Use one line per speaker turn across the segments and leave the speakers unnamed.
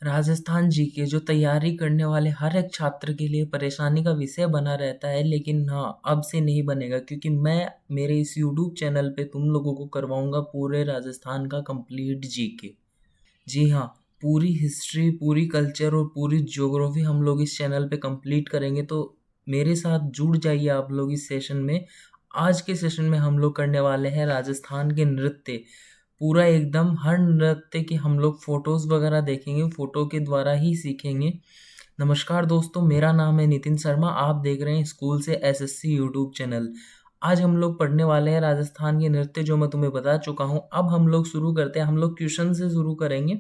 Rajasthan GK जो तैयारी करने वाले हर एक छात्र के लिए परेशानी का विषय बना रहता है, लेकिन हाँ, अब से नहीं बनेगा क्योंकि मैं मेरे इस यूट्यूब चैनल पे तुम लोगों को करवाऊंगा पूरे राजस्थान का कंप्लीट जीके। जी हाँ, पूरी हिस्ट्री, पूरी कल्चर और पूरी ज्योग्राफी हम लोग इस चैनल पे कंप्लीट करेंगे, तो मेरे साथ जुड़ जाइए आप लोग इस सेशन में। आज के सेशन में हम लोग करने वाले हैं राजस्थान के नृत्य। पूरा एकदम हर नृत्य की हम लोग फोटोज वगैरह देखेंगे, फोटो के द्वारा ही सीखेंगे। नमस्कार दोस्तों, मेरा नाम है नितिन शर्मा, आप देख रहे हैं स्कूल से एसएससी यूट्यूब चैनल। आज हम लोग पढ़ने वाले हैं राजस्थान के नृत्य, जो मैं तुम्हें बता चुका हूँ। अब हम लोग शुरू करते हैं, हम लोग क्वेश्चन से शुरू करेंगे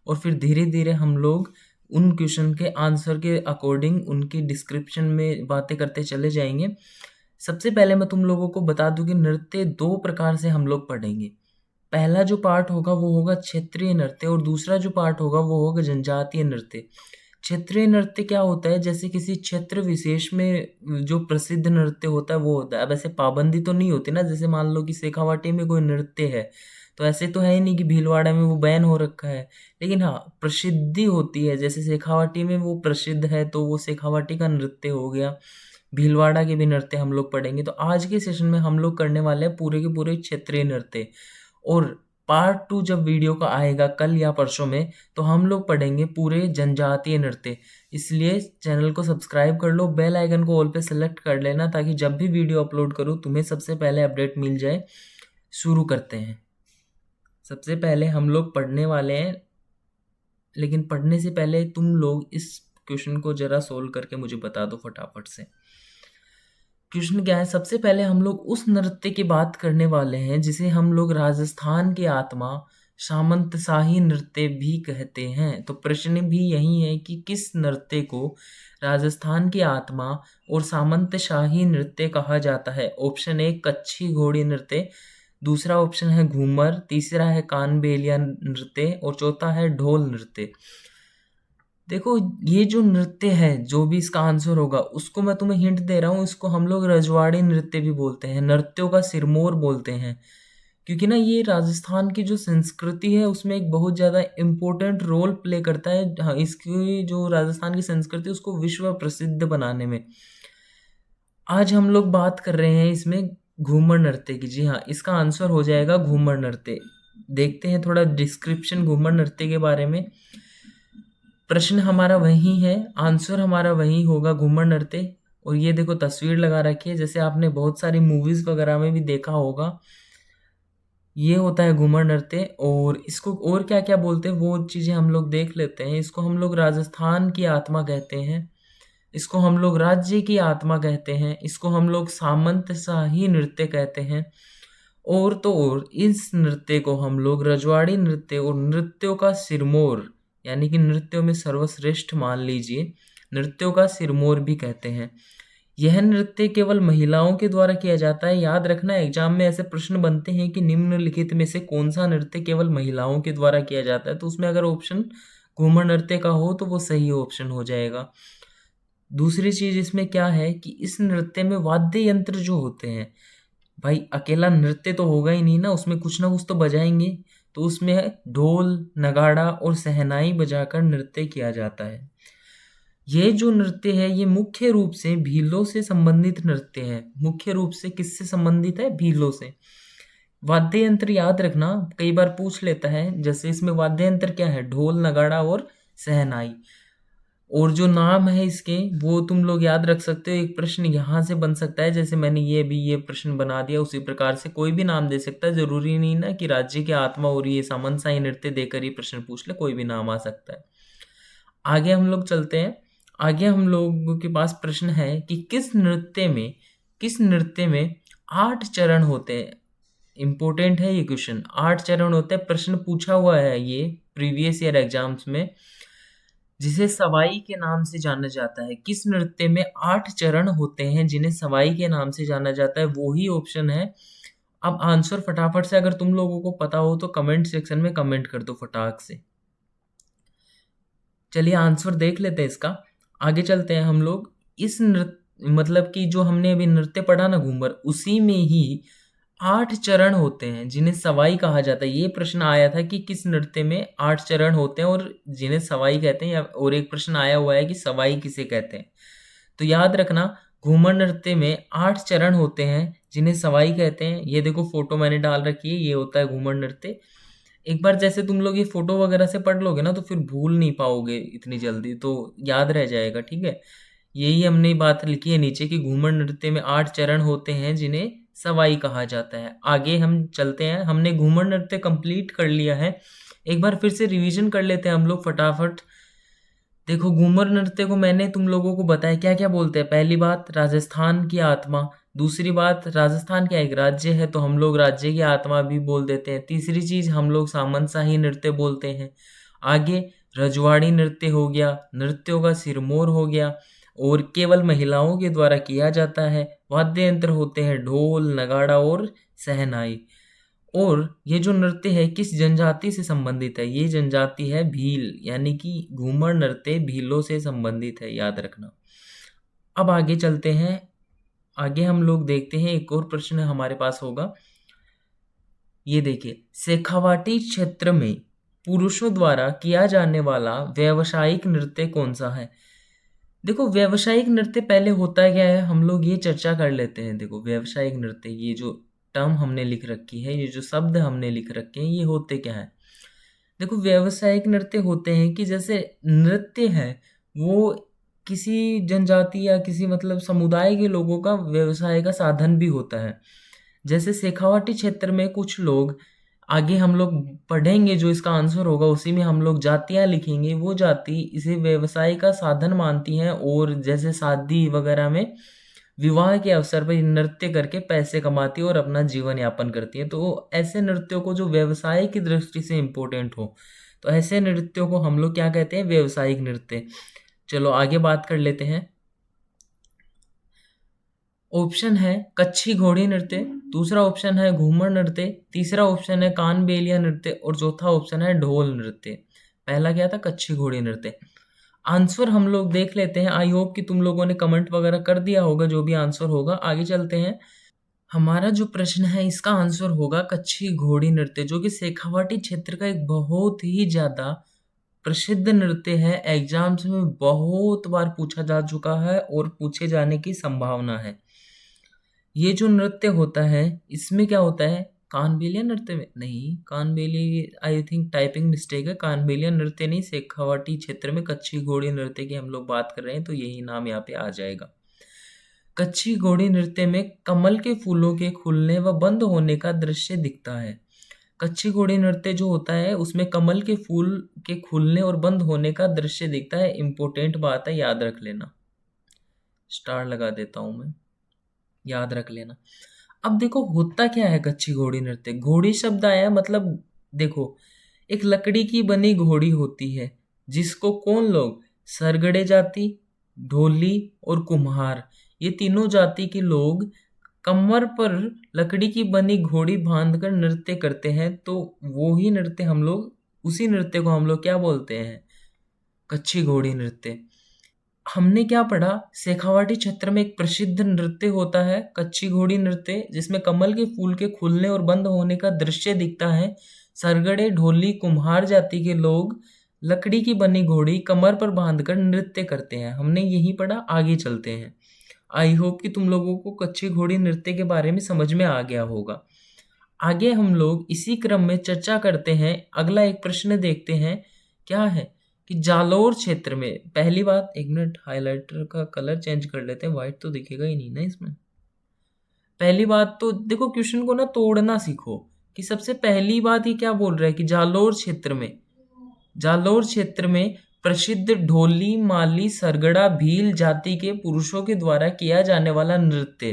और फिर धीरे धीरे हम लोग उन क्वेश्चन के आंसर के अकॉर्डिंग उनकी डिस्क्रिप्शन में बातें करते चले जाएंगे। सबसे पहले मैं तुम लोगों को बता दूं कि नृत्य दो प्रकार से हम लोग पढ़ेंगे। पहला जो पार्ट होगा वो होगा क्षेत्रीय नृत्य और दूसरा जो पार्ट होगा वो होगा जनजातीय नृत्य। क्षेत्रीय नृत्य क्या होता है? जैसे किसी क्षेत्र विशेष में जो प्रसिद्ध नृत्य होता है वो होता है। अब ऐसे पाबंदी तो नहीं होती ना, जैसे मान लो कि शेखावाटी में कोई नृत्य है, तो ऐसे तो है ही नहीं कि भीलवाड़ा में वो बैन हो रखा है। लेकिन हाँ, प्रसिद्धि होती है, जैसे शेखावाटी में वो प्रसिद्ध है तो वो शेखावाटी का नृत्य हो गया। भीलवाड़ा के भी नृत्य हम लोग पढ़ेंगे। तो आज के सेशन में हम लोग करने वाले हैं पूरे के पूरे क्षेत्रीय नृत्य। और पार्ट 2 जब वीडियो का आएगा कल या परसों में, तो हम लोग पढ़ेंगे पूरे जनजातीय नृत्य। इसलिए चैनल को सब्सक्राइब कर लो, बेल आइकन को ऑल पे सेलेक्ट कर लेना, ताकि जब भी वीडियो अपलोड करूँ तुम्हें सबसे पहले अपडेट मिल जाए। शुरू करते हैं। सबसे पहले हम लोग पढ़ने वाले हैं, लेकिन पढ़ने से पहले तुम लोग इस क्वेश्चन को जरा सोल्व करके मुझे बता दो फटाफट से। क्वेश्चन क्या है? सबसे पहले हम लोग उस नृत्य की बात करने वाले हैं जिसे हम लोग राजस्थान की आत्मा सामंतशाही नृत्य भी कहते हैं। तो प्रश्न भी यही है कि किस नृत्य को राजस्थान की आत्मा और सामंतशाही नृत्य कहा जाता है। ऑप्शन ए कच्छी घोड़ी नृत्य, दूसरा ऑप्शन है घूमर, तीसरा है कानबेलिया नृत्य और चौथा है ढोल नृत्य। देखो, ये जो नृत्य है, जो भी इसका आंसर होगा उसको मैं तुम्हें हिंट दे रहा हूँ, इसको हम लोग रजवाड़ी नृत्य भी बोलते हैं, नृत्यों का सिरमौर बोलते हैं। क्योंकि ना ये राजस्थान की जो संस्कृति है उसमें एक बहुत ज़्यादा इम्पोर्टेंट रोल प्ले करता है। हाँ, इसकी जो राजस्थान की संस्कृति उसको विश्व प्रसिद्ध बनाने में। आज हम लोग बात कर रहे हैं इसमें घूमर नृत्य की। जी हाँ, इसका आंसर हो जाएगा घूमर नृत्य। देखते हैं थोड़ा डिस्क्रिप्शन घूमर नृत्य के बारे में। प्रश्न हमारा वही है, आंसर हमारा वही होगा घूमर नृत्य। और ये देखो तस्वीर लगा रखी है, जैसे आपने बहुत सारी मूवीज वगैरह में भी देखा होगा। ये होता है घूमर नृत्य। और इसको और क्या क्या बोलते हैं वो चीजें हम लोग देख लेते हैं। इसको हम लोग राजस्थान की आत्मा कहते हैं, इसको हम लोग राज्य की आत्मा कहते हैं, इसको हम लोग सामंत शाही नृत्य कहते हैं। और तो और इस नृत्य को हम लोग रजवाड़ी नृत्य और नृत्यों का सिरमौर, यानी कि नृत्यों में सर्वश्रेष्ठ मान लीजिए, नृत्यों का सिरमौर भी कहते हैं। यह नृत्य केवल महिलाओं के द्वारा किया जाता है। याद रखना, एग्जाम में ऐसे प्रश्न बनते हैं कि निम्नलिखित में से कौन सा नृत्य केवल महिलाओं के द्वारा किया जाता है, तो उसमें अगर ऑप्शन घूमर नृत्य का हो तो वो सही ऑप्शन हो जाएगा। दूसरी चीज इसमें क्या है कि इस नृत्य में वाद्य यंत्र जो होते हैं, भाई अकेला नृत्य तो होगा ही नहीं ना, उसमें कुछ ना कुछ तो बजाएंगे। तो उसमें ढोल, नगाड़ा और शहनाई बजाकर नृत्य किया जाता है। ये जो नृत्य है ये मुख्य रूप से भीलों से संबंधित नृत्य है। मुख्य रूप से किससे संबंधित है? भीलों से। वाद्य यंत्र याद रखना, कई बार पूछ लेता है। जैसे इसमें वाद्य यंत्र क्या है? ढोल, नगाड़ा और शहनाई। और जो नाम है इसके वो तुम लोग याद रख सकते हो। एक प्रश्न यहाँ से बन सकता है, जैसे मैंने ये प्रश्न बना दिया, उसी प्रकार से कोई भी नाम दे सकता है। जरूरी नहीं ना कि राज्य की आत्मा और ये सामंत शाही नृत्य देकर ही प्रश्न पूछ ले, कोई भी नाम आ सकता है। आगे हम लोग चलते हैं। आगे हम लोगों के पास प्रश्न है कि किस नृत्य में 8 चरण होते हैं। इंपॉर्टेंट है ये क्वेश्चन। 8 चरण होते हैं, प्रश्न पूछा हुआ है ये प्रीवियस ईयर एग्जाम्स में। जिसे सवाई के नाम से जाना जाता है। किस नृत्य में 8 चरण होते हैं जिन्हें सवाई के नाम से जाना जाता है? वो ही ऑप्शन है। अब आंसर फटाफट से अगर तुम लोगों को पता हो तो कमेंट सेक्शन में कमेंट कर दो फटाक से। चलिए आंसर देख लेते हैं इसका। आगे चलते हैं हम लोग। इस नृत्य मतलब कि जो हमने अभी नृत्य पढ़ा ना घूमर, उसी में ही 8 चरण होते हैं जिन्हें सवाई कहा जाता है। ये प्रश्न आया था कि किस नृत्य में 8 चरण होते हैं और जिन्हें सवाई कहते हैं, या और एक प्रश्न आया हुआ है कि सवाई किसे कहते हैं। तो याद रखना, घूमर नृत्य में 8 चरण होते हैं जिन्हें सवाई कहते हैं। ये देखो फोटो मैंने डाल रखी है, ये होता है घूमर नृत्य। एक बार जैसे तुम लोग ये फोटो वगैरह से पढ़ लोगे ना तो फिर भूल नहीं पाओगे इतनी जल्दी, तो याद रह जाएगा, ठीक है। यही हमने बात लिखी है नीचे कि घूमर नृत्य में 8 चरण होते हैं जिन्हें सवाई कहा जाता है। आगे हम चलते हैं, हमने घूमर नृत्य कंप्लीट कर लिया है। एक बार फिर से रिवीजन कर लेते हैं हम लोग फटाफट। देखो, घूमर नृत्य को मैंने तुम लोगों को बताया क्या क्या बोलते हैं। पहली बात, राजस्थान की आत्मा। दूसरी बात, राजस्थान क्या एक राज्य है तो हम लोग राज्य की आत्मा भी बोल देते हैं। तीसरी चीज, हम लोग सामंतशाही नृत्य बोलते हैं। आगे रजवाड़ी नृत्य हो गया, नृत्यों का सिरमौर हो गया और केवल महिलाओं के द्वारा किया जाता है। वाद्य यंत्र होते हैं ढोल, नगाड़ा और सहनाई। और ये जो नृत्य है किस जनजाति से संबंधित है? ये जनजाति है भील, यानी कि घूमर नृत्य भीलों से संबंधित है, याद रखना। अब आगे चलते हैं, आगे हम लोग देखते हैं एक और प्रश्न हमारे पास होगा। ये देखिए, शेखावाटी क्षेत्र में पुरुषों द्वारा किया जाने वाला व्यावसायिक नृत्य कौन सा है? देखो, व्यावसायिक नृत्य पहले होता है क्या है, हम लोग ये चर्चा कर लेते हैं। देखो, व्यावसायिक नृत्य, ये जो टर्म हमने लिख रखी है, ये जो शब्द हमने लिख रखे हैं, ये होते क्या है? देखो, व्यावसायिक नृत्य होते हैं कि जैसे नृत्य है वो किसी जनजाति या किसी मतलब समुदाय के लोगों का व्यवसाय का साधन भी होता है। जैसे शेखावाटी क्षेत्र में कुछ लोग, आगे हम लोग पढ़ेंगे जो इसका आंसर होगा उसी में हम लोग जातियां लिखेंगे, वो जाति इसे व्यवसाय का साधन मानती हैं और जैसे शादी वगैरह में विवाह के अवसर पर नृत्य करके पैसे कमाती है और अपना जीवन यापन करती है। तो ऐसे नृत्यों को जो व्यवसाय की दृष्टि से इम्पोर्टेंट हो, तो ऐसे नृत्यों को हम लोग क्या कहते हैं? व्यवसायिक नृत्य। चलो आगे बात कर लेते हैं। ऑप्शन है कच्छी घोड़ी नृत्य, दूसरा ऑप्शन है घूमर नृत्य, तीसरा ऑप्शन है कानबेलिया नृत्य और चौथा ऑप्शन है ढोल नृत्य। पहला क्या था? कच्छी घोड़ी नृत्य। आंसर हम लोग देख लेते हैं। आई होप कि तुम लोगों ने कमेंट वगैरह कर दिया होगा जो भी आंसर होगा। आगे चलते हैं, हमारा जो प्रश्न है इसका आंसर होगा कच्छी घोड़ी नृत्य, जो कि शेखावाटी क्षेत्र का एक बहुत ही ज्यादा प्रसिद्ध नृत्य है। एग्जाम्स में बहुत बार पूछा जा चुका है और पूछे जाने की संभावना है। ये जो नृत्य होता है इसमें क्या होता है? कानबेलिया नृत्य में नहीं, कानबेलिया आई थिंक टाइपिंग मिस्टेक है। कानबेलिया नृत्य नहीं, शेखावाटी क्षेत्र में कच्छी घोड़ी नृत्य की हम लोग बात कर रहे हैं, तो यही नाम यहाँ पे आ जाएगा। कच्छी घोड़ी नृत्य में कमल के फूलों के खुलने व बंद होने का दृश्य दिखता है। कच्छी घोड़ी नृत्य जो होता है उसमें कमल के फूल के खुलने और बंद होने का दृश्य दिखता है। इंपॉर्टेंट बात है, याद रख लेना। स्टार लगा देता हूं मैं, याद रख लेना। अब देखो, होता क्या है कच्छी घोड़ी नृत्य? घोड़ी शब्द आया मतलब, देखो, एक लकड़ी की बनी घोड़ी होती है जिसको कौन लोग? सरगड़े जाति, ढोली और कुम्हार, ये तीनों जाति के लोग कमर पर लकड़ी की बनी घोड़ी बांधकर नृत्य करते हैं। तो वो ही नृत्य हम लोग, उसी नृत्य को हम लोग क्या बोलते हैं? कच्छी घोड़ी नृत्य। हमने क्या पढ़ा? शेखावाटी क्षेत्र में एक प्रसिद्ध नृत्य होता है कच्छी घोड़ी नृत्य, जिसमें कमल के फूल के खुलने और बंद होने का दृश्य दिखता है। सरगड़े, ढोली, कुम्हार जाति के लोग लकड़ी की बनी घोड़ी कमर पर बांधकर नृत्य करते हैं। हमने यही पढ़ा। आगे चलते हैं। आई होप कि तुम लोगों को कच्छी घोड़ी नृत्य के बारे में समझ में आ गया होगा। आगे हम लोग इसी क्रम में चर्चा करते हैं। अगला एक प्रश्न देखते हैं, क्या है कि जालोर क्षेत्र में, पहली बात, एक मिनट, हाइलाइटर का कलर चेंज कर लेते हैं, व्हाइट तो दिखेगा ही नहीं ना इसमें। पहली बात तो देखो, क्वेश्चन को ना तोड़ना सीखो कि सबसे पहली बात ये क्या बोल रहा है कि जालोर क्षेत्र में, जालोर क्षेत्र में प्रसिद्ध ढोली, माली, सरगड़ा, भील जाति के पुरुषों के द्वारा किया जाने वाला नृत्य।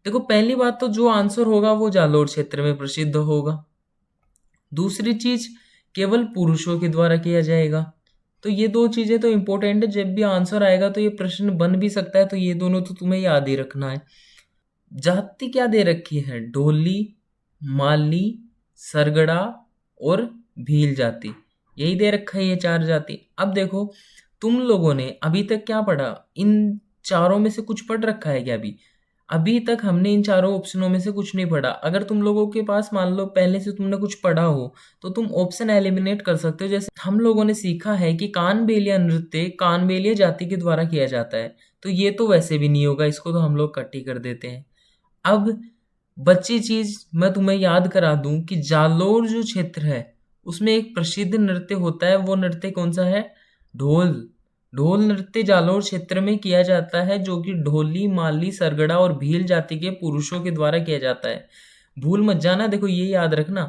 देखो, पहली बात तो जो आंसर होगा वो जालोर क्षेत्र में प्रसिद्ध होगा। दूसरी चीज, केवल पुरुषों के द्वारा किया जाएगा। तो ये दो चीजें तो इंपॉर्टेंट है, जब भी आंसर आएगा तो ये प्रश्न बन भी सकता है, तो ये दोनों तो तुम्हें याद ही रखना है। जाति क्या दे रखी है? ढोली, माली, सरगड़ा और भील जाति, यही दे रखा है, ये चार जाति। अब देखो, तुम लोगों ने अभी तक क्या पढ़ा? इन चारों में से कुछ पढ़ रखा है क्या अभी? अभी तक हमने इन चारों ऑप्शनों में से कुछ नहीं पढ़ा। अगर तुम लोगों के पास मान लो पहले से तुमने कुछ पढ़ा हो तो तुम ऑप्शन एलिमिनेट कर सकते हो। जैसे हम लोगों ने सीखा है कि कानबेलिया नृत्य कानबेलिया जाति के द्वारा किया जाता है, तो ये तो वैसे भी नहीं होगा, इसको तो हम लोग कट ही कर देते हैं। अब बच्ची चीज मैं तुम्हें याद करा दूं कि जालोर जो क्षेत्र है उसमें एक प्रसिद्ध नृत्य होता है। वो नृत्य कौन सा है? ढोल। ढोल नृत्य जालोर क्षेत्र में किया जाता है, जो कि ढोली, माली, सरगड़ा और भील जाति के पुरुषों के द्वारा किया जाता है। भूल मत जाना, देखो ये याद रखना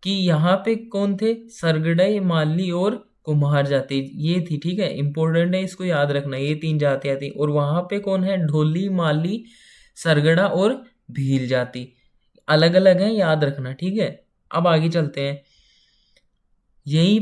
कि यहाँ पे कौन थे? सरगड़े, माली और कुम्हार जाति ये थी, ठीक है, इंपॉर्टेंट है, इसको याद रखना, ये तीन जातियां थी। और वहां पे कौन है? ढोली, माली, सरगड़ा और भील जाति अलग अलग है, याद रखना, ठीक है। अब आगे चलते हैं। यही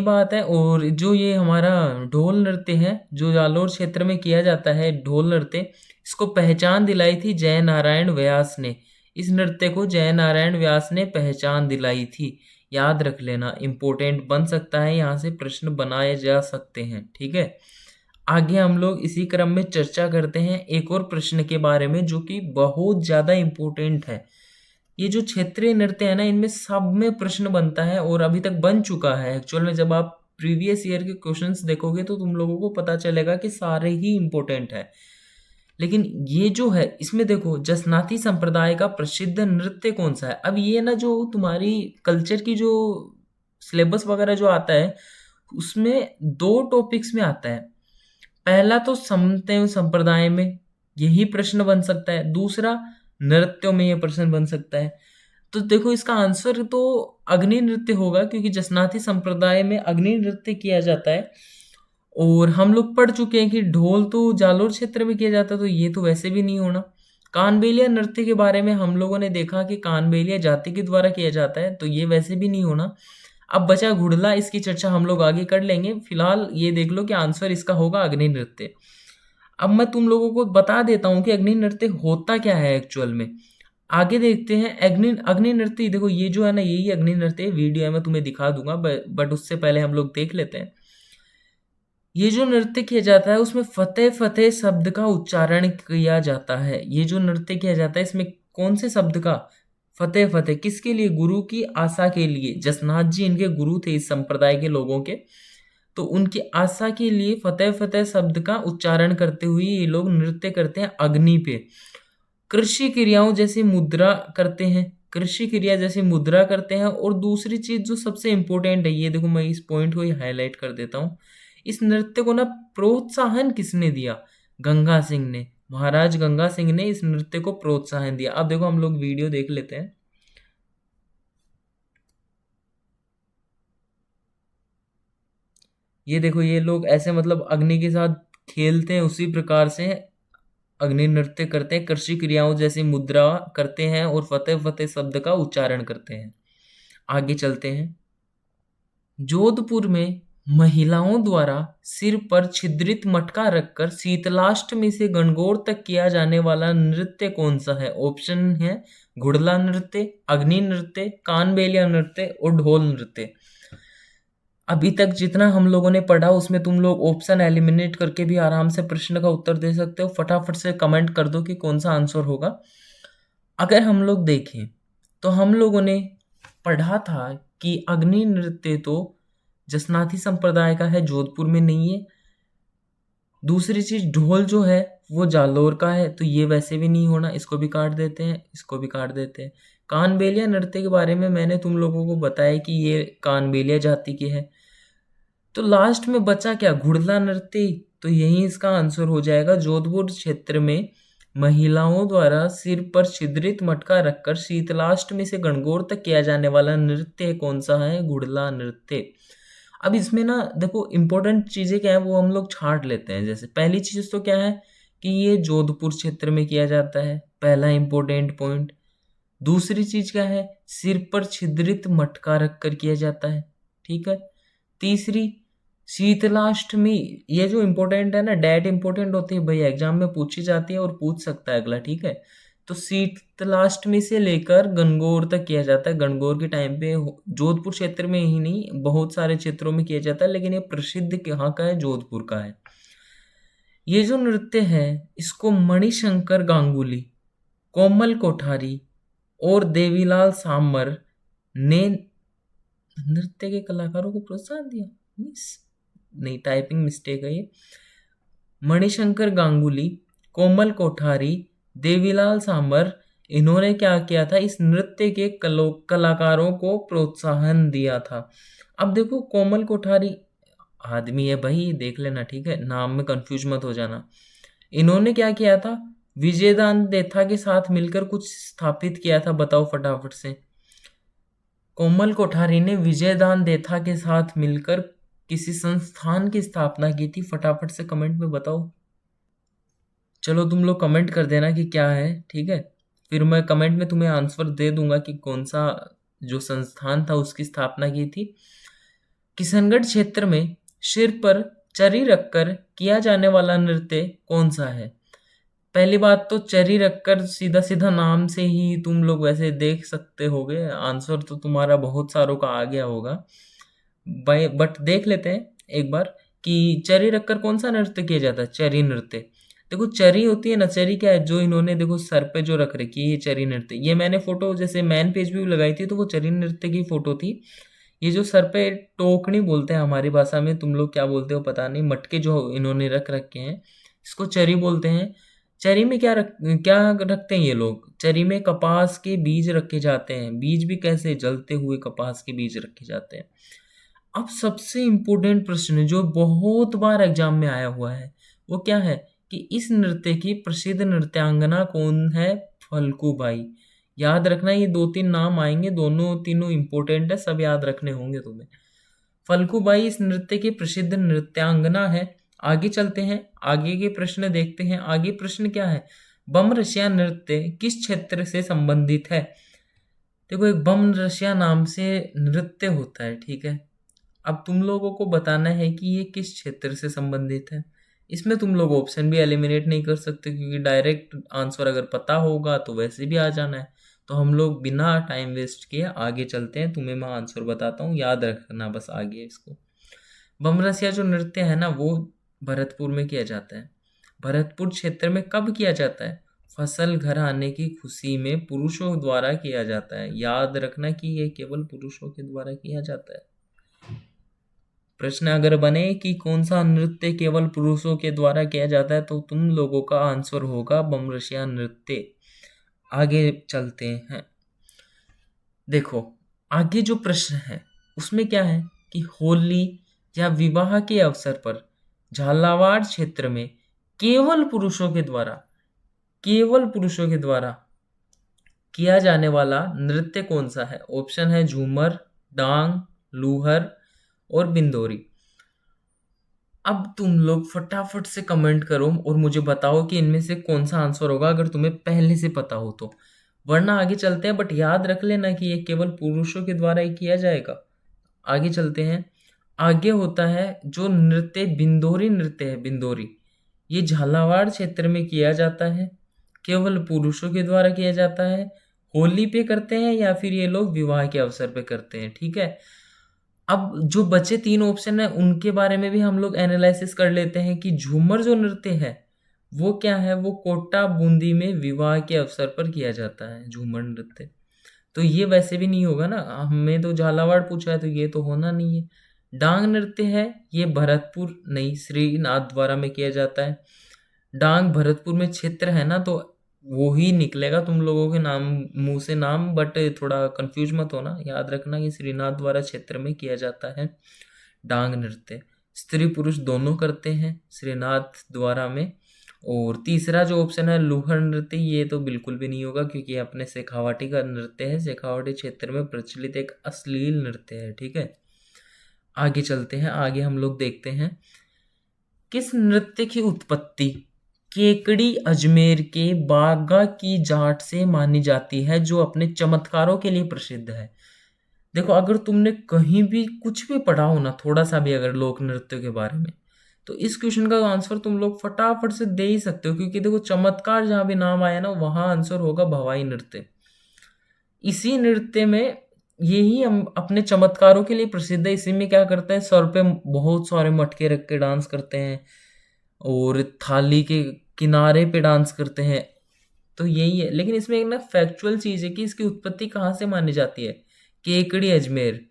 बात है। और जो ये हमारा ढोल नृत्य है जो जालोर क्षेत्र में किया जाता है, ढोल नृत्य, इसको पहचान दिलाई थी जय नारायण व्यास ने। इस नृत्य को जय नारायण व्यास ने पहचान दिलाई थी, याद रख लेना, इंपॉर्टेंट बन सकता है, यहाँ से प्रश्न बनाए जा सकते हैं, ठीक है। आगे हम लोग इसी क्रम में चर्चा करते हैं एक और प्रश्न के बारे में जो कि बहुत ज्यादा इंपॉर्टेंट है। ये जो क्षेत्रीय नृत्य है ना, इनमें सब में प्रश्न बनता है और अभी तक बन चुका है। एक्चुअल में जब आप प्रीवियस ईयर के क्वेश्चंस देखोगे तो तुम लोगों को पता चलेगा कि सारे ही इंपॉर्टेंट है। लेकिन ये जो है इसमें देखो, जसनाती संप्रदाय का प्रसिद्ध नृत्य कौन सा है? अब ये ना जो तुम्हारी कल्चर की जो सिलेबस वगैरह जो आता है उसमें दो टॉपिक्स में आता है। पहला तो समते संप्रदाय में यही प्रश्न बन सकता है, दूसरा नृत्यों में यह प्रश्न बन सकता है। तो देखो इसका आंसर तो अग्नि नृत्य होगा, क्योंकि जसनाती संप्रदाय में अग्नि नृत्य किया जाता है। और हम लोग पढ़ चुके हैं कि ढोल तो जालोर क्षेत्र में किया जाता है, तो ये तो वैसे भी नहीं होना। कानबेलिया नृत्य के बारे में हम लोगों ने देखा कि कानबेलिया जाति के द्वारा किया जाता है, तो ये वैसे भी नहीं होना। अब बचा घुड़ला, इसकी चर्चा हम लोग आगे कर लेंगे। फिलहाल ये देख लो कि आंसर इसका होगा अग्नि नृत्य। अब मैं तुम लोगों को बता देता हूँ कि अग्नि नृत्य होता क्या है एक्चुअल में। आगे देखते हैं। अग्नि अग्नि नृत्य देखो, ये जो है ना, यही अग्नि नृत्य वीडियो है, मैं तुम्हें दिखा दूंगा, बट उससे पहले हम लोग देख लेते हैं। ये जो नृत्य किया जाता है उसमें फतेह फतेह शब्द का उच्चारण किया जाता है। ये जो नृत्य किया जाता है इसमें कौन से शब्द का? फतेह फतेह। किसके लिए? गुरु की आशा के लिए। जसनाथ जी इनके गुरु थे इस संप्रदाय के लोगों के, तो उनकी आशा के लिए फतेह फतेह शब्द का उच्चारण करते हुए ये लोग नृत्य करते हैं अग्नि पे। कृषि क्रियाओं जैसी मुद्रा करते हैं, कृषि क्रिया जैसी मुद्रा करते हैं। और दूसरी चीज जो सबसे इंपॉर्टेंट है, ये देखो मैं इस पॉइंट को ही हाईलाइट कर देता हूँ। इस नृत्य को ना प्रोत्साहन किसने दिया? गंगा सिंह ने। महाराज गंगा सिंह ने इस नृत्य को प्रोत्साहन दिया। अब देखो हम लोग वीडियो देख लेते हैं। ये देखो ये लोग ऐसे मतलब अग्नि के साथ खेलते हैं, उसी प्रकार से अग्नि नृत्य करते हैं, कृषि क्रियाओं जैसी मुद्रा करते हैं और फतेह फतेह शब्द का उच्चारण करते हैं। आगे चलते हैं। जोधपुर में महिलाओं द्वारा सिर पर छिद्रित मटका रखकर शीतलाष्टमी से गणगौर तक किया जाने वाला नृत्य कौन सा है? ऑप्शन है घुड़ला नृत्य, अग्नि नृत्य, कानबेलिया नृत्य और ढोल नृत्य। अभी तक जितना हम लोगों ने पढ़ा उसमें तुम लोग ऑप्शन एलिमिनेट करके भी आराम से प्रश्न का उत्तर दे सकते हो। फटाफट से कमेंट कर दो कि कौन सा आंसर होगा। अगर हम लोग देखें तो हम लोगों ने पढ़ा था कि अग्नि नृत्य तो जसनाती संप्रदाय का है, जोधपुर में नहीं है। दूसरी चीज ढोल जो है वो जालोर का है, तो ये वैसे भी नहीं होना, इसको भी काट देते हैं, इसको भी काट देते हैं। कानबेलिया नृत्य के बारे में मैंने तुम लोगों को बताया कि ये कानबेलिया जाति के हैं। तो लास्ट में बचा क्या? घुड़ला नृत्य। तो यही इसका आंसर हो जाएगा। जोधपुर क्षेत्र में महिलाओं द्वारा सिर पर छिद्रित मटका रखकर शीतलाष्टमी से गणगौर तक किया जाने वाला नृत्य कौन सा है? घुड़ला नृत्य। अब इसमें ना देखो इंपॉर्टेंट चीजें क्या है वो हम लोग छांट लेते हैं। जैसे पहली चीज तो क्या है कि ये जोधपुर क्षेत्र में किया जाता है, पहला इंपॉर्टेंट पॉइंट। दूसरी चीज क्या है? सिर पर छिद्रित मटका रखकर किया जाता है, ठीक है। तीसरी, शीतलाष्टमी, ये जो इम्पोर्टेंट है ना, डेट इंपॉर्टेंट होती है भाई, एग्जाम में पूछी जाती है और पूछ सकता है अगला, ठीक है। तो शीतलाष्टमी से लेकर गणगौर तक किया जाता है। गणगौर के टाइम पे जोधपुर क्षेत्र में ही नहीं बहुत सारे क्षेत्रों में किया जाता है, लेकिन ये प्रसिद्ध कहाँ का है? जोधपुर का है। ये जो नृत्य है इसको मणिशंकर गांगुली, कोमल कोठारी और देवीलाल सामर ने नृत्य के कलाकारों को प्रोत्साहन दिया। नहीं, टाइपिंग मिस्टेक है ये। मणिशंकर गांगुली, कोमल कोठारी, देवीलाल सामर, इन्होंने क्या किया था, इस नृत्य के कलाकारों को प्रोत्साहन दिया था। अब देखो, कोमल कोठारी आदमी है भाई, देख लेना, ठीक है, नाम में कंफ्यूज मत हो जाना। इन्होंने क्या किया था, विजयदान देथा के साथ मिलकर कुछ स्थापित किया था, बताओ फटाफट से। कोमल कोठारी ने विजयदान देथा के साथ मिलकर किसी संस्थान की स्थापना की थी, फटाफट से कमेंट में बताओ। चलो तुम लोग कमेंट कर देना कि क्या है, ठीक है, फिर मैं कमेंट में तुम्हें आंसर दे दूंगा कि कौन सा जो संस्थान था उसकी स्थापना की थी। किशनगढ़ क्षेत्र में सिर पर चरी रखकर किया जाने वाला नृत्य कौन सा है? पहली बात तो चरी रखकर सीधा सीधा नाम से ही तुम लोग वैसे देख सकते होगे, आंसर तो तुम्हारा बहुत सारों का आ गया होगा, बट देख लेते हैं एक बार कि चरी रखकर कौन सा नृत्य किया जाता है। चरी नृत्य, देखो चरी होती है ना, चरी क्या है, जो इन्होंने देखो सर पे जो रख रखी है ये चरी नृत्य। ये मैंने फोटो जैसे मैन पेज भी लगाई थी तो वो चरी नृत्य की फोटो थी। ये जो सर पे टोकनी बोलते हैं हमारी भाषा में, तुम लोग क्या बोलते हो पता नहीं, मटके जो इन्होंने रख रखे हैं इसको चरी बोलते हैं। चरी में क्या रखते हैं ये लोग, चरी में कपास के बीज रखे जाते हैं। बीज भी कैसे, जलते हुए कपास के बीज रखे जाते हैं। अब सबसे इम्पोर्टेंट प्रश्न जो बहुत बार एग्जाम में आया हुआ है वो क्या है कि इस नृत्य की प्रसिद्ध नृत्यांगना कौन है? फल्गुबाई। याद रखना, ये 2-3 नाम आएंगे, दोनों तीनों इंपॉर्टेंट है, सब याद रखने होंगे तुम्हें। फल्गुबाई इस नृत्य की प्रसिद्ध नृत्यांगना है। आगे चलते हैं, आगे के प्रश्न देखते हैं। आगे प्रश्न क्या है, बम रसिया नृत्य किस क्षेत्र से संबंधित है? देखो, एक बम रसिया नाम से नृत्य होता है, ठीक है। अब तुम लोगों को बताना है कि ये किस क्षेत्र से संबंधित है। इसमें तुम लोग ऑप्शन भी एलिमिनेट नहीं कर सकते, क्योंकि डायरेक्ट आंसर अगर पता होगा तो वैसे भी आ जाना है। तो हम लोग बिना टाइम वेस्ट किए आगे चलते हैं, तुम्हें मैं आंसर बताता हूँ, याद रखना बस आगे इसको। बमरसिया जो नृत्य है ना वो भरतपुर में किया जाता है। भरतपुर क्षेत्र में कब किया जाता है? फसल घर आने की खुशी में पुरुषों द्वारा किया जाता है। याद रखना कि ये केवल पुरुषों के द्वारा किया जाता है। प्रश्न अगर बने कि कौन सा नृत्य केवल पुरुषों के द्वारा किया जाता है तो तुम लोगों का आंसर होगा बमरसिया नृत्य। आगे चलते हैं, देखो आगे जो प्रश्न है उसमें क्या है कि होली या विवाह के अवसर पर झालावाड़ क्षेत्र में केवल पुरुषों के द्वारा किया जाने वाला नृत्य कौन सा है? ऑप्शन है झूमर, डांग, लूहर और बिंदोरी। अब तुम लोग फटाफट से कमेंट करो और मुझे बताओ कि इनमें से कौन सा आंसर होगा, अगर तुम्हें पहले से पता हो तो। वरना आगे चलते हैं, बट याद रख लेना कि ये केवल पुरुषों के द्वारा ही किया जाएगा। आगे चलते हैं, आगे होता है जो नृत्य बिंदोरी नृत्य है। बिंदोरी ये झालावाड़ क्षेत्र में किया जाता है, केवल पुरुषों के द्वारा किया जाता है। होली पे करते हैं या फिर ये लोग विवाह के अवसर पे करते हैं, ठीक है। अब जो बचे 3 ऑप्शन है उनके बारे में भी हम लोग एनालिसिस कर लेते हैं कि झूमर जो नृत्य है वो क्या है, वो कोटा बूंदी में विवाह के अवसर पर किया जाता है झूमर नृत्य। तो ये वैसे भी नहीं होगा ना, हमें तो झालावाड़ पूछा है तो ये तो होना नहीं है। डांग नृत्य है, ये भरतपुर नहीं श्रीनाथ द्वारा में किया जाता है। डांग भरतपुर में क्षेत्र है ना, तो वो ही निकलेगा तुम लोगों के नाम मुंह से नाम, बट थोड़ा कंफ्यूज मत होना, याद रखना कि श्रीनाथ द्वारा क्षेत्र में किया जाता है डांग नृत्य। स्त्री पुरुष दोनों करते हैं श्रीनाथ द्वारा में। और तीसरा जो ऑप्शन है लूहर नृत्य, ये तो बिल्कुल भी नहीं होगा क्योंकि ये अपने शेखावाटी का नृत्य है, शेखावाटी क्षेत्र में प्रचलित एक अश्लील नृत्य है, ठीक है। आगे चलते हैं, आगे हम लोग देखते हैं किस नृत्य की उत्पत्ति केकड़ी अजमेर के बागा की जाट से मानी जाती है, जो अपने चमत्कारों के लिए प्रसिद्ध है। देखो, अगर तुमने कहीं भी कुछ भी पढ़ा हो ना, थोड़ा सा भी अगर लोक नृत्य के बारे में, तो इस क्वेश्चन का आंसर तुम लोग फटाफट से दे ही सकते हो, क्योंकि देखो चमत्कार जहां भी नाम आया ना वहां आंसर होगा भवाई नृत्य। इसी नृत्य में यही हम अपने चमत्कारों के लिए प्रसिद्ध है। इसी में क्या करते हैं, सर पे बहुत सारे मटके रख के डांस करते हैं, और थाली के किनारे पे डांस करते हैं। तो यही है, लेकिन इसमें एक ना फैक्चुअल चीज़ है कि इसकी उत्पत्ति कहाँ से मानी जाती है। केकड़ी अजमेर,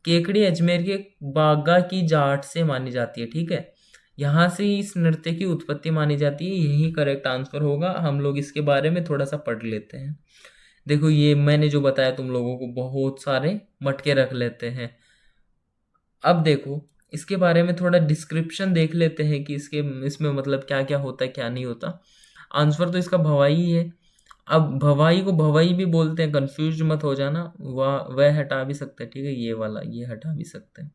केकड़ी अजमेर के बागा की जाट से मानी जाती है, ठीक है। यहाँ से ही इस नृत्य की उत्पत्ति मानी जाती है, यही करेक्ट आंसर होगा। हम लोग इसके बारे में थोड़ा सा पढ़ लेते हैं। देखो ये मैंने जो बताया तुम लोगों को, बहुत सारे मटके रख लेते हैं। अब देखो इसके बारे में थोड़ा डिस्क्रिप्शन देख लेते हैं कि इसके इसमें मतलब क्या क्या होता है क्या नहीं होता। आंसर तो इसका भवाई है। अब भवाई को भवाई भी बोलते हैं, कंफ्यूज मत हो जाना। वह हटा भी सकते हैं, ठीक है, ये वाला ये हटा भी सकते हैं।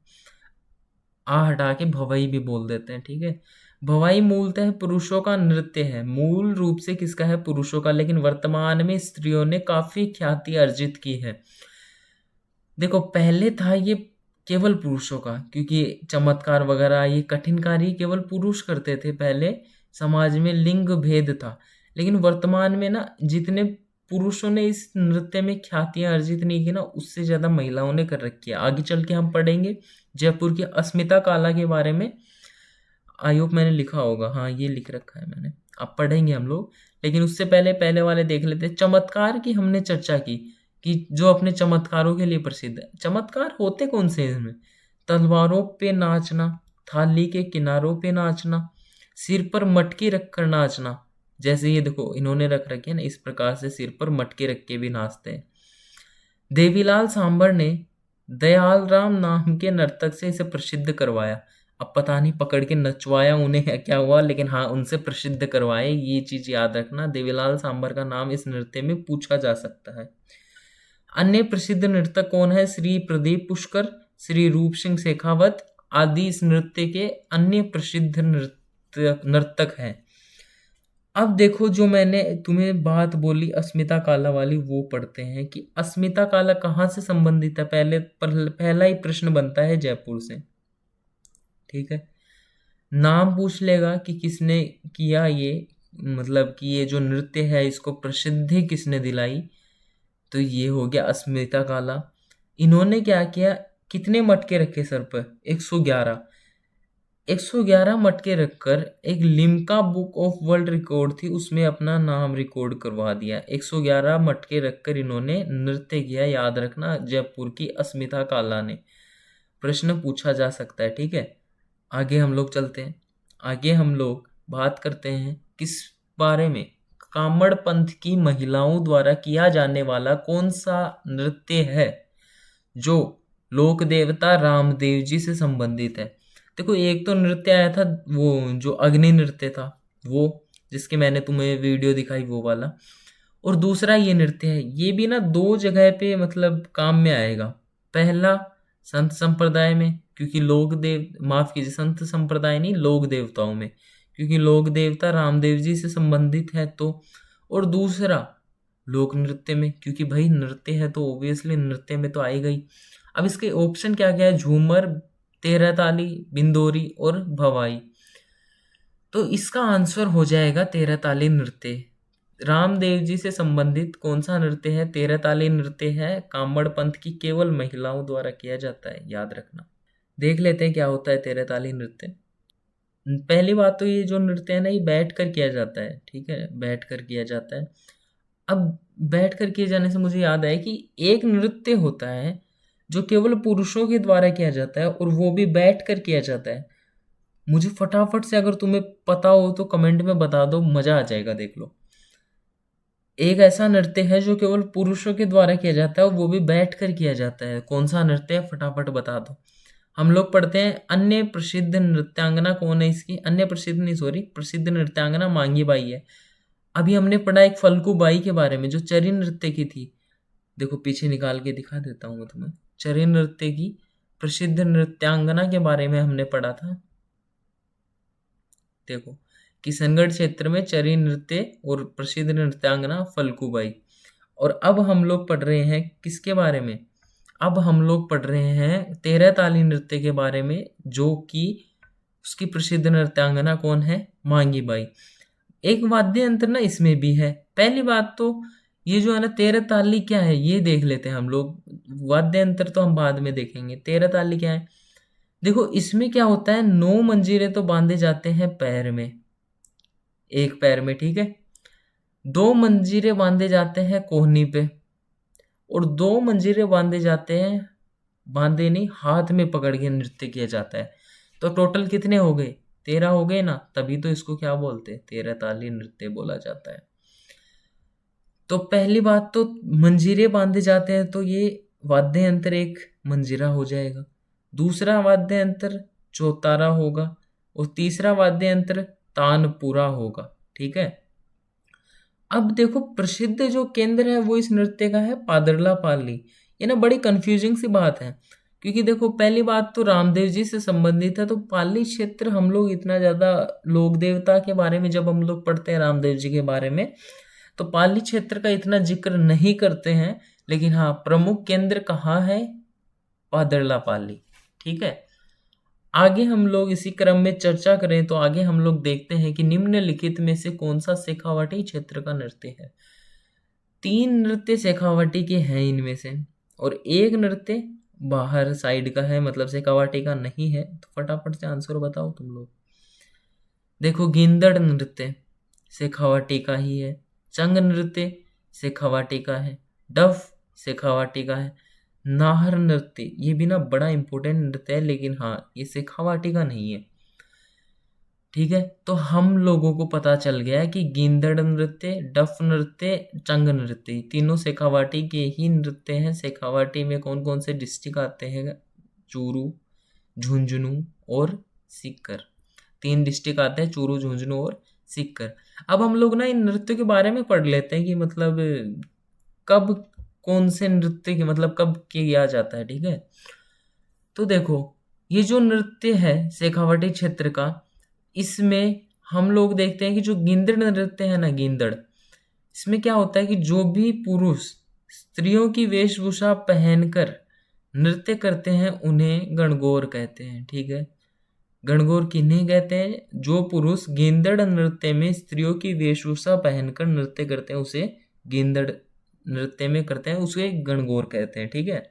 आ हटा के भवाई भी बोल देते हैं, ठीक है। भवाई मूलतः पुरुषों का नृत्य है, मूल रूप से किसका है, पुरुषों का, लेकिन वर्तमान में स्त्रियों ने काफी ख्याति अर्जित की है। देखो पहले था ये केवल पुरुषों का, क्योंकि चमत्कार वगैरह ये कठिन कार्य केवल पुरुष करते थे पहले, समाज में लिंग भेद था। लेकिन वर्तमान में ना जितने पुरुषों ने इस नृत्य में ख्यातियां अर्जित नहीं की ना, उससे ज्यादा महिलाओं ने कर रखी है। आगे चल के हम पढ़ेंगे जयपुर की अस्मिता काला के बारे में। आई होप मैंने लिखा होगा, हाँ ये लिख रखा है मैंने, अब पढ़ेंगे हम लोग। लेकिन उससे पहले पहले वाले देख लेते हैं। चमत्कार की हमने चर्चा की कि जो अपने चमत्कारों के लिए प्रसिद्ध है। चमत्कार होते कौन से हैं इसमें, तलवारों पे नाचना, थाली के किनारों पे नाचना, सिर पर मटकी रखकर नाचना। जैसे ये देखो इन्होंने रख रखी है ना, इस प्रकार से सिर पर मटके रख के भी नाचते हैं। देवीलाल सांबर ने दयाल राम नाम के नर्तक से इसे प्रसिद्ध करवाया। अब पता नहीं पकड़ के नचवाया उन्हें या क्या हुआ, लेकिन हाँ उनसे प्रसिद्ध करवाए, ये चीज याद रखना। देवीलाल सांबर का नाम इस नृत्य में पूछा जा सकता है। अन्य प्रसिद्ध नर्तक कौन है, श्री प्रदीप पुष्कर, श्री रूप सिंह शेखावत आदि इस नृत्य के अन्य प्रसिद्ध नर्तक हैं। अब देखो जो मैंने तुम्हें बात बोली अस्मिता काला वाली, वो पढ़ते हैं कि अस्मिता काला कहाँ से संबंधित है। पहला ही प्रश्न बनता है जयपुर से, ठीक है। नाम पूछ लेगा कि किसने किया ये, मतलब कि ये जो नृत्य है इसको प्रसिद्धि किसने दिलाई, तो ये हो गया अस्मिता काला। इन्होंने क्या किया, कितने मटके रखे सर पर, 111। 111 मटके रखकर एक Limca book of world record थी उसमें अपना नाम रिकॉर्ड करवा दिया। 111 मटके रखकर इन्होंने नृत्य किया, याद रखना, जयपुर की अस्मिता काला ने। प्रश्न पूछा जा सकता है, ठीक है। आगे हम लोग चलते हैं। आगे हम लोग बात करते हैं किस बारे में, कामड़ पंथ की महिलाओं द्वारा किया जाने वाला कौन सा नृत्य है जो लोक देवता रामदेव जी से संबंधित है। देखो एक तो नृत्य आया था वो जो अग्नि नृत्य था, वो जिसके मैंने तुम्हें वीडियो दिखाई वो वाला, और दूसरा ये नृत्य है। ये भी ना दो जगह पे मतलब काम में आएगा। पहला संत संप्रदाय में, क्योंकि लोक देव, माफ कीजिए, संत संप्रदाय नहीं, लोक देवताओं में, क्योंकि लोक देवता रामदेव जी से संबंधित है तो। और दूसरा लोक नृत्य में, क्योंकि भाई नृत्य है तो ऑब्वियसली नृत्य में तो आएगा ही। अब इसके ऑप्शन क्या क्या है, झूमर, तेरह ताली, बिंदोरी और भवाई। तो इसका आंसर हो जाएगा तेरह ताली नृत्य। रामदेव जी से संबंधित कौन सा नृत्य है, तेरह ताली नृत्य है, कामड़ पंथ की केवल महिलाओं द्वारा किया जाता है, याद रखना। देख लेते हैं क्या होता है तेरह ताली नृत्य। पहली बात तो ये जो नृत्य है ना, ये बैठ कर किया जाता है, ठीक है, बैठ कर किया जाता है। अब बैठ कर किए जाने से मुझे याद आया कि एक नृत्य होता है जो केवल पुरुषों के द्वारा किया जाता है और वो भी बैठ कर किया जाता है। मुझे फटाफट से अगर तुम्हें पता हो तो कमेंट में बता दो, मजा आ जाएगा। देख लो, एक ऐसा नृत्य है जो केवल पुरुषों के द्वारा किया जाता है और वो भी बैठ कर किया जाता है। कौन सा नृत्य है, फटाफट बता दो। हम लोग पढ़ते हैं अन्य प्रसिद्ध नृत्यांगना कौन है इसकी, अन्य प्रसिद्ध नहीं सॉरी, प्रसिद्ध नृत्यांगना मांगी बाई है। अभी हमने पढ़ा एक फल्गु बाई के बारे में जो चरी नृत्य की थी। देखो पीछे निकाल के दिखा देता हूँ मैं तुम्हें। चरी नृत्य की प्रसिद्ध नृत्यांगना के बारे में हमने पढ़ा था। देखो किशनगढ़ क्षेत्र में चरी नृत्य और प्रसिद्ध नृत्यांगना फल्गुबाई। और अब हम लोग पढ़ रहे हैं किसके बारे में, अब हम लोग पढ़ रहे हैं तेरह ताली नृत्य के बारे में, जो कि उसकी प्रसिद्ध नृत्यांगना कौन है, मांगी बाई। एक वाद्य यंत्र ना इसमें भी है। पहली बात तो ये जो है ना तेरह ताली क्या है ये देख लेते हैं हम लोग, वाद्य यंत्र तो हम बाद में देखेंगे। तेरह ताली क्या है, देखो इसमें क्या होता है, 9 मंजीरे तो बांधे जाते हैं पैर में, एक पैर में, ठीक है। 2 मंजीरे बांधे जाते हैं कोहनी पे, और 2 मंजीरे बांधे जाते हैं, बांधे नहीं, हाथ में पकड़ के नृत्य किया जाता है। तो टोटल कितने हो गए, 13 हो गए ना, तभी तो इसको क्या बोलते हैं, 13 ताली नृत्य बोला जाता है। तो पहली बात तो मंजीरे बांधे जाते हैं, तो ये वाद्य यंत्र एक मंजीरा हो जाएगा। दूसरा वाद्य यंत्र चौतारा होगा, और तीसरा वाद्य यंत्र तानपुरा होगा, ठीक है। अब देखो प्रसिद्ध जो केंद्र है वो इस नृत्य का है पादरला पाली। ये ना बड़ी कंफ्यूजिंग सी बात है, क्योंकि देखो पहली बात तो रामदेव जी से संबंधित है, तो पाली क्षेत्र हम लोग इतना ज्यादा लोक देवता के बारे में जब हम लोग पढ़ते हैं रामदेव जी के बारे में, तो पाली क्षेत्र का इतना जिक्र नहीं करते हैं। लेकिन हाँ, प्रमुख केंद्र कहाँ है, पादरला पाली, ठीक है। आगे हम लोग इसी क्रम में चर्चा करें तो आगे हम लोग देखते हैं कि निम्नलिखित में से कौन सा शेखावाटी क्षेत्र का नृत्य है। 3 नृत्य शेखावाटी के हैं इनमें से, और एक नृत्य बाहर साइड का है, मतलब शेखावाटी का नहीं है। तो फटाफट से आंसर बताओ तुम लोग। देखो गिंदड़ नृत्य शेखावाटी का ही है, चंग नृत्य शेखावाटी का है, डफ शेखावाटी का है, नाहर नृत्य ये भी ना बड़ा इंपॉर्टेंट नृत्य है, लेकिन हाँ ये शेखावाटी का नहीं है, ठीक है। तो हम लोगों को पता चल गया है कि गिंदड़ नृत्य, डफ नृत्य, चंग नृत्य तीनों शेखावाटी के ही नृत्य हैं। शेखावाटी में कौन कौन से डिस्ट्रिक्ट आते हैं, चूरू, झुंझुनू और सीकर। 3 डिस्ट्रिक्ट आते हैं, चूरू, झुंझुनू और सीकर। अब हम लोग ना इन नृत्यों के बारे में पढ़ लेते हैं कि मतलब कब कौन से नृत्य की मतलब कब किया जाता है, ठीक है। तो देखो ये जो नृत्य है शेखावाटी क्षेत्र का, इसमें हम लोग देखते हैं कि जो गिंदड़ नृत्य है ना, गिंदड़, इसमें क्या होता है कि जो भी पुरुष स्त्रियों की वेशभूषा पहनकर नृत्य करते हैं उन्हें गणगौर कहते हैं, ठीक है। गणगौर किन्हें कहते हैं, जो पुरुष गिंदड़ नृत्य में स्त्रियों की वेशभूषा पहनकर नृत्य करते हैं उसे गिंदड़ नृत्य में करते हैं, उसे गणगौर कहते हैं, ठीक है।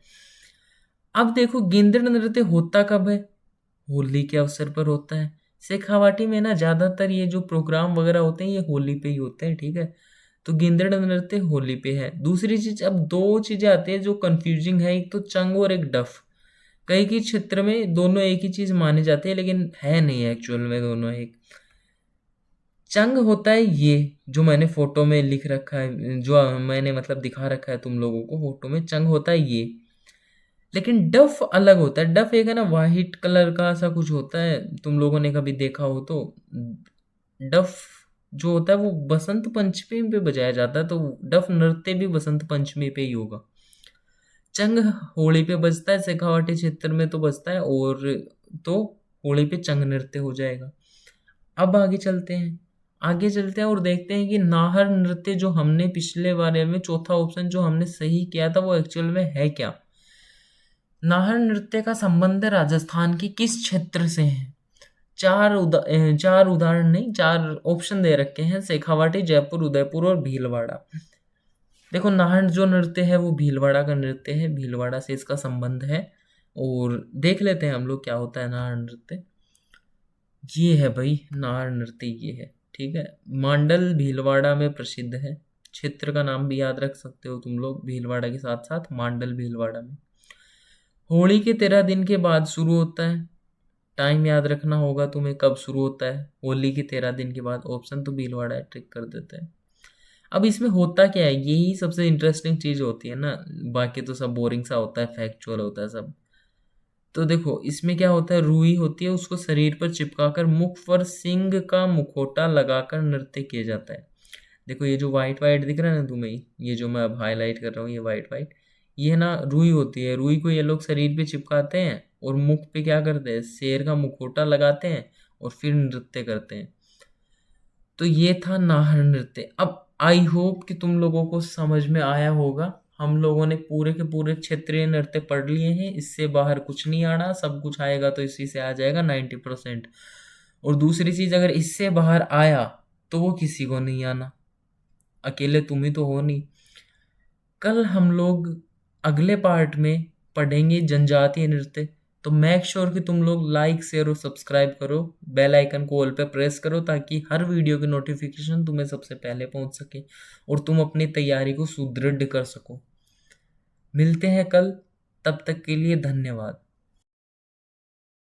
अब देखो गिंदड़ नृत्य होता कब है, होली के अवसर पर होता है। शेखावाटी में ना ज्यादातर ये जो प्रोग्राम वगैरह होते हैं ये होली पे ही होते हैं, ठीक है। तो गिंदड़ नृत्य होली पे है। दूसरी चीज, अब 2 चीजें आती है जो कंफ्यूजिंग है, एक तो चंग और एक डफ। कई के क्षेत्र में दोनों एक ही चीज माने जाते हैं, लेकिन है नहीं एक्चुअल में दोनों एक। चंग होता है ये जो मैंने फोटो में लिख रखा है, जो मैंने मतलब दिखा रखा है तुम लोगों को फोटो में, चंग होता है ये। लेकिन डफ अलग होता है। डफ एक है ना वाइट कलर का सा कुछ होता है, तुम लोगों ने कभी देखा हो तो। डफ जो होता है वो बसंत पंचमी पे बजाया जाता है, तो डफ नृत्य भी बसंत पंचमी पे ही होगा। चंग होली पे बजता है, शेखावाटी क्षेत्र में तो बजता है, और तो होली पे चंग नृत्य हो जाएगा। अब आगे चलते हैं, आगे चलते हैं और देखते हैं कि नाहर नृत्य जो हमने पिछले बारे में चौथा ऑप्शन जो हमने सही किया था वो एक्चुअल में है क्या। नाहर नृत्य का संबंध राजस्थान के किस क्षेत्र से है। 4 उदाहरण नहीं, 4 ऑप्शन दे रखे हैं, शेखावाटी, जयपुर, उदयपुर और भीलवाड़ा। देखो नाहर जो नृत्य है वो भीलवाड़ा का नृत्य है, भीलवाड़ा से इसका संबंध है। और देख लेते हैं हम लोग क्या होता है नाहर नृत्य। ये है भाई नाहर नृत्य, ये है, ठीक है। मांडल भीलवाड़ा में प्रसिद्ध है। क्षेत्र का नाम भी याद रख सकते हो तुम लोग, भीलवाड़ा के साथ साथ मांडल भीलवाड़ा में। होली के 13 दिन के बाद शुरू होता है। टाइम याद रखना होगा तुम्हें कब शुरू होता है, होली के 13 दिन के बाद। ऑप्शन तो भीलवाड़ा है, ट्रिक कर देते हैं। अब इसमें होता क्या है, यही सबसे इंटरेस्टिंग चीज होती है ना, बाकी तो सब बोरिंग सा होता है, फैक्चुअल होता है सब। तो देखो इसमें क्या होता है, रुई होती है, उसको शरीर पर चिपकाकर मुख पर सिंग का मुखौटा लगाकर नृत्य किया जाता है। देखो ये जो वाइट वाइट दिख रहा है ना तुम्हें, ये जो मैं अब हाईलाइट कर रहा हूँ, ये वाइट वाइट, ये ना रुई होती है। रुई को ये लोग शरीर पे चिपकाते हैं और मुख पे क्या करते हैं, शेर का मुखौटा लगाते हैं और फिर नृत्य करते हैं। तो ये था नाहर नृत्य। अब आई होप कि तुम लोगों को समझ में आया होगा। हम लोगों ने पूरे के पूरे क्षेत्रीय नृत्य पढ़ लिए हैं, इससे बाहर कुछ नहीं आना, सब कुछ आएगा तो इसी से आ जाएगा 90%। और दूसरी चीज, अगर इससे बाहर आया तो वो किसी को नहीं आना, अकेले तुम ही तो हो नहीं। कल हम लोग अगले पार्ट में पढ़ेंगे जनजातीय नृत्य। तो मेक श्योर कि तुम लोग लाइक शेयर और सब्सक्राइब करो, बेल आइकन को ऑल पे प्रेस करो ताकि हर वीडियो की नोटिफिकेशन तुम्हें सबसे पहले पहुंच सके और तुम अपनी तैयारी को सुदृढ़ कर सको। मिलते हैं कल, तब तक के लिए धन्यवाद।